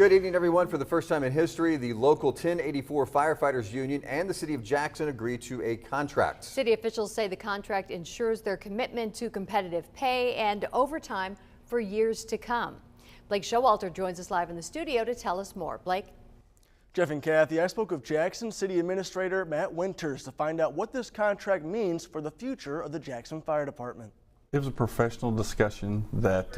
Good evening, everyone. For the first time in history, the local 1084 Firefighters Union and the City of Jackson agreed to a contract. City officials say the contract ensures their commitment to competitive pay and overtime for years to come. Blake Showalter joins us live in the studio to tell us more. Blake? Jeff and Kathy, I spoke with Jackson City Administrator Matt Winters to find out what this contract means for the future of the Jackson Fire Department. It was a professional discussion that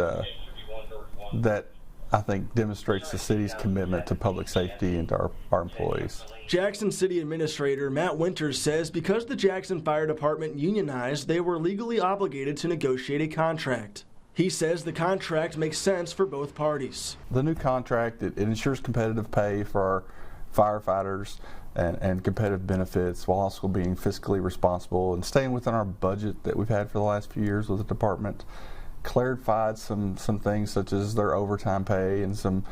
I think demonstrates the city's commitment to public safety and to our employees. Jackson City Administrator Matt Winters says because the Jackson Fire Department unionized, they were legally obligated to negotiate a contract. He says the contract makes sense for both parties. The new contract, it ensures competitive pay for our firefighters and competitive benefits while also being fiscally responsible and staying within our budget that we've had for the last few years with the department. Clarified some things such as their overtime pay and some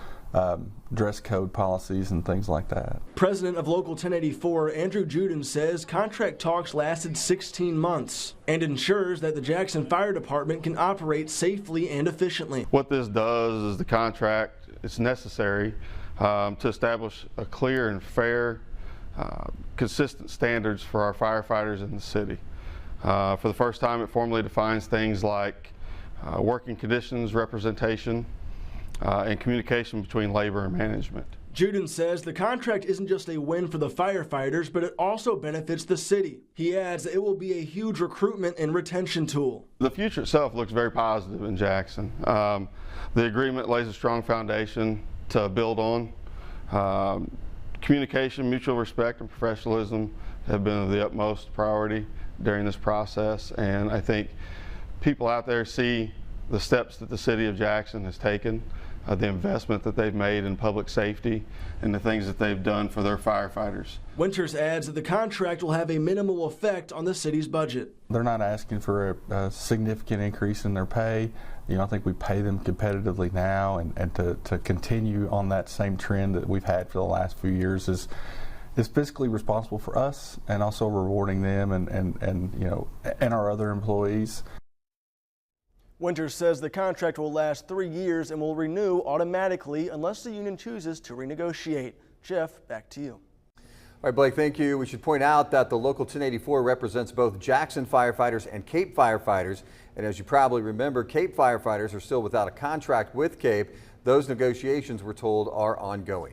dress code policies and things like that. President of Local 1084, Andrew Juden, says contract talks lasted 16 months and ensures that the Jackson Fire Department can operate safely and efficiently. What this does is the contract, it's necessary to establish a clear and fair, consistent standards for our firefighters in the city. For the first time, it formally defines things like working conditions, representation, and communication between labor and management. Juden says the contract isn't just a win for the firefighters, but it also benefits the city. He adds that it will be a huge recruitment and retention tool. The future itself looks very positive in Jackson. The agreement lays a strong foundation to build on. Communication, mutual respect, and professionalism have been of the utmost priority during this process, and I think people out there see the steps that the City of Jackson has taken, the investment that they've made in public safety, and the things that they've done for their firefighters. Winters adds that the contract will have a minimal effect on the city's budget. They're not asking for a significant increase in their pay. I think we pay them competitively now, and to continue on that same trend that we've had for the last few years is fiscally responsible for us and also rewarding them and our other employees. Winters says the contract will last 3 years and will renew automatically unless the union chooses to renegotiate. Jeff, back to you. All right, Blake, thank you. We should point out that the Local 1084 represents both Jackson firefighters and Cape firefighters. And as you probably remember, Cape firefighters are still without a contract with Cape. Those negotiations, we're told, are ongoing.